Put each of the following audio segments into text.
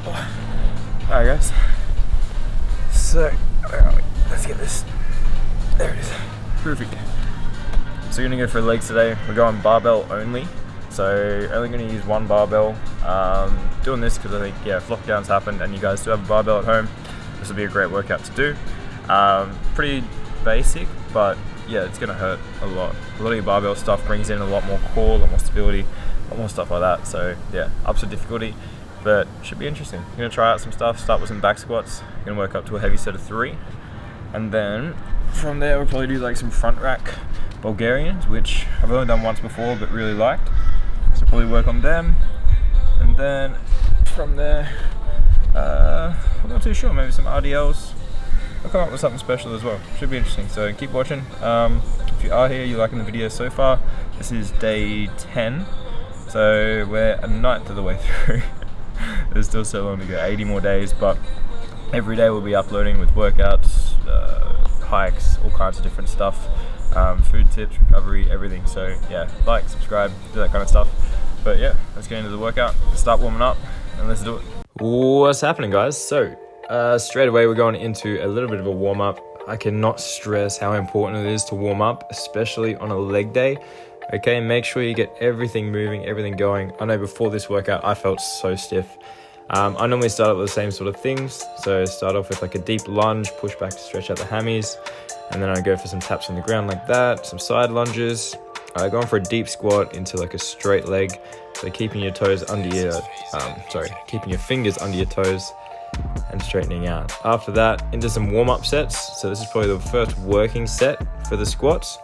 Alright guys, so where are we? Let's get this, there it is, perfect. So we're going to go for legs today. We're going barbell only, so only going to use one barbell. Doing this because I think, yeah, if lockdowns happened and you guys do have a barbell at home, this will be a great workout to do. Pretty basic, but yeah, it's going to hurt a lot. A lot of your barbell stuff brings in a lot more core, a lot more stability, a lot more stuff like that. So yeah, ups the difficulty, but should be interesting. I'm going to try out some stuff, start with some back squats. I'm going to work up to a heavy set of 3. And then from there, we'll probably do like some front rack Bulgarians, which I've only done once before, but really liked. So probably work on them. And then from there, I'm not too sure, maybe some RDLs. I'll come up with something special as well. Should be interesting, so keep watching. If you are here, you're liking the video so far, this is day 10. So we're a ninth of the way through. There's still so long to go, 80 more days, but every day we'll be uploading with workouts, hikes, all kinds of different stuff, food tips, recovery, everything. So yeah, like, subscribe, do that kind of stuff. But yeah, let's get into the workout, start warming up, and let's do it. What's happening, guys? So straight away we're going into a little bit of a warm-up. I cannot stress how important it is to warm up, especially on a leg day. Okay, make sure you get everything moving, everything going. I know before this workout I felt so stiff. I normally start off with the same sort of things. So start off with like a deep lunge, push back to stretch out the hammies, and then I go for some taps on the ground like that, some side lunges, going for a deep squat into like a straight leg. So keeping your toes under your, keeping your fingers under your toes and straightening out. After that, into some warm-up sets. So this is probably the first working set for the squats.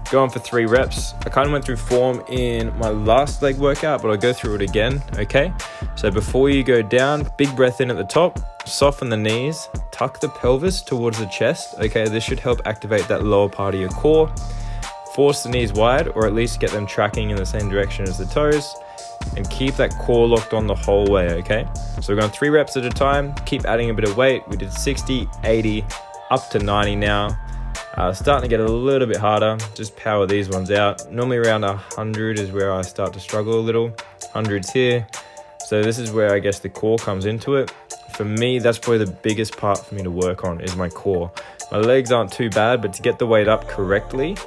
Going for 3 reps. I kind of went through form in my last leg workout, but I'll go through it again, okay? So before you go down, big breath in at the top, soften the knees, tuck the pelvis towards the chest, okay? This should help activate that lower part of your core. Force the knees wide, or at least get them tracking in the same direction as the toes, and keep that core locked on the whole way, okay? So we're going 3 reps at a time, keep adding a bit of weight. We did 60, 80, up to 90 now. Starting to get a little bit harder, just power these ones out. Normally around 100 is where I start to struggle a little. 100's here. So this is where I guess the core comes into it. For me, that's probably the biggest part for me to work on is my core. My legs aren't too bad, but to get the weight up correctly,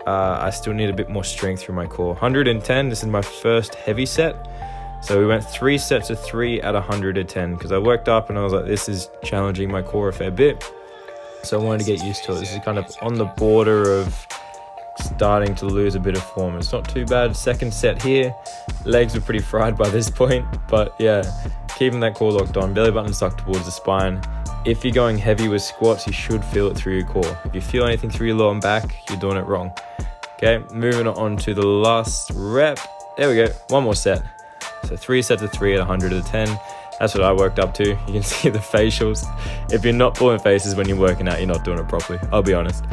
I still need a bit more strength through my core. 110, this is my first heavy set. So we went 3 sets of 3 at 110 because I worked up and I was like, this is challenging my core a fair bit. So I wanted to get used to it. This is kind of on the border of starting to lose a bit of form. It's not too bad. Second set here. Legs were pretty fried by this point, but yeah, keeping that core locked on, belly button sucked towards the spine. If you're going heavy with squats, you should feel it through your core. If you feel anything through your lower and back, you're doing it wrong. Okay, moving on to the last rep. There we go, 1 more set. So 3 sets of 3 at 110. That's what I worked up to. You can see the facials. If you're not pulling faces when you're working out, you're not doing it properly. I'll be honest.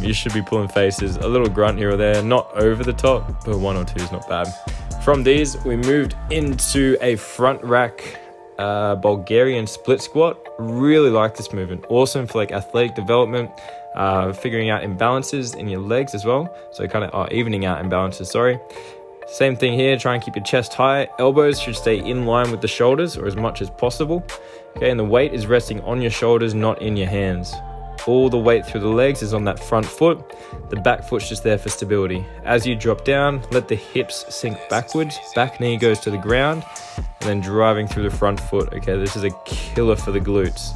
You should be pulling faces, a little grunt here or there, not over the top, but 1 or 2 is not bad. From these, we moved into a front rack Bulgarian split squat. Really like this movement. Awesome for like athletic development, figuring out imbalances in your legs as well. So kind of evening out imbalances, sorry. Same thing here, try and keep your chest high. Elbows should stay in line with the shoulders or as much as possible. Okay, and the weight is resting on your shoulders, not in your hands. All the weight through the legs is on that front foot. The back foot's just there for stability. As you drop down, let the hips sink backwards. Back knee goes to the ground and then driving through the front foot. Okay, this is a killer for the glutes.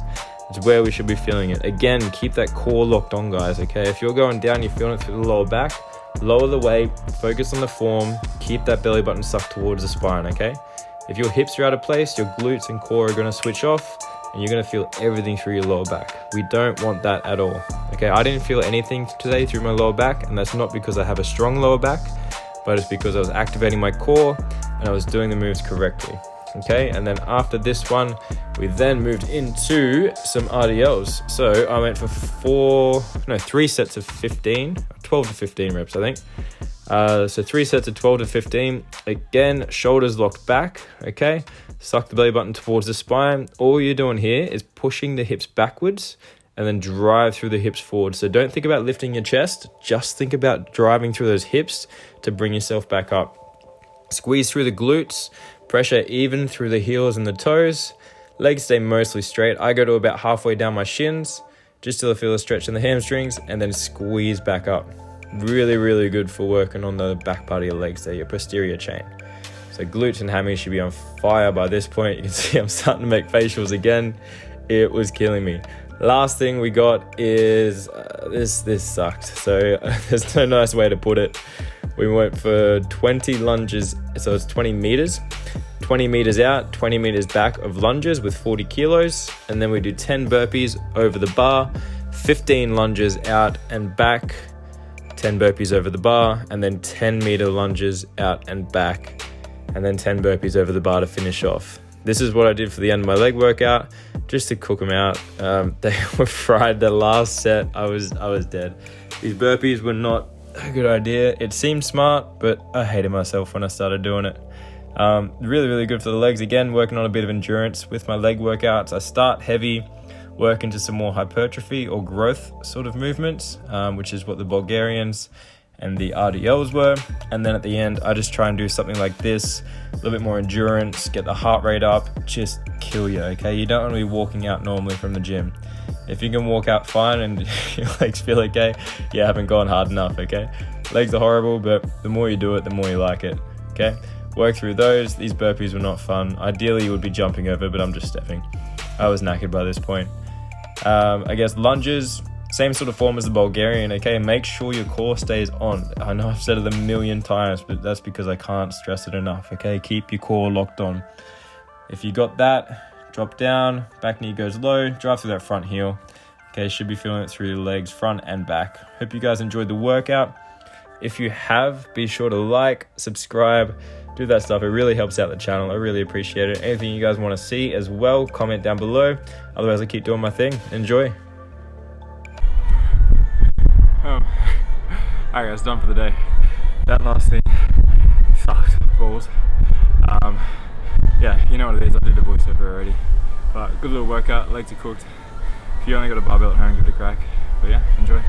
It's where we should be feeling it. Again, keep that core locked on, guys, okay? If you're going down, you're feeling it through the lower back, lower the weight, focus on the form, keep that belly button sucked towards the spine, okay? If your hips are out of place, your glutes and core are gonna switch off and you're gonna feel everything through your lower back. We don't want that at all, okay? I didn't feel anything today through my lower back, and that's not because I have a strong lower back, but it's because I was activating my core and I was doing the moves correctly, okay? And then after this one, we then moved into some RDLs. So I went for 3 sets of 15, 12 to 15 reps, I think. So 3 sets of 12 to 15. Again, shoulders locked back, okay? Suck the belly button towards the spine. All you're doing here is pushing the hips backwards and then drive through the hips forward. So don't think about lifting your chest, just think about driving through those hips to bring yourself back up. Squeeze through the glutes, pressure even through the heels and the toes. Legs stay mostly straight. I go to about halfway down my shins, just till I feel a stretch in the hamstrings, and then squeeze back up. Really, really good for working on the back part of your legs there, your posterior chain. So glutes and hammies should be on fire by this point. You can see I'm starting to make facials again. It was killing me. Last thing we got is, this sucked. So there's no nice way to put it. We went for 20 lunges, so it's 20 meters. 20 meters out, 20 meters back of lunges with 40 kilos. And then we do 10 burpees over the bar, 15 lunges out and back, 10 burpees over the bar, and then 10 meter lunges out and back, and then 10 burpees over the bar to finish off. This is what I did for the end of my leg workout, just to cook them out. They were fried. The last set, I was dead. These burpees were not a good idea. It seemed smart, but I hated myself when I started doing it. Really, really good for the legs. Again, working on a bit of endurance with my leg workouts. I start heavy, work into some more hypertrophy or growth sort of movements, which is what the Bulgarians and the RDLs were. And then at the end, I just try and do something like this, a little bit more endurance, get the heart rate up, just kill you, okay? You don't want to be walking out normally from the gym. If you can walk out fine and your legs feel okay, you haven't gone hard enough, okay? Legs are horrible, but the more you do it, the more you like it, okay? Work through those. These burpees were not fun. Ideally, you would be jumping over, but I'm just stepping. I was knackered by this point. I guess lunges, same sort of form as the Bulgarian, okay? Make sure your core stays on. I know I've said it a million times, but that's because I can't stress it enough, okay? Keep your core locked on. If you got that, drop down, back knee goes low, drive through that front heel. Okay, should be feeling it through your legs, front and back. Hope you guys enjoyed the workout. If you have, be sure to like, subscribe, do that stuff. It really helps out the channel. I really appreciate it. Anything you guys want to see as well, comment down below. Otherwise, I keep doing my thing. Enjoy. Alright guys, done for the day. That last thing sucked balls. Yeah, you know what it is. I did the voiceover already. But good little workout. Legs are cooked. If you only got a barbell at home, give it a crack. But yeah, enjoy.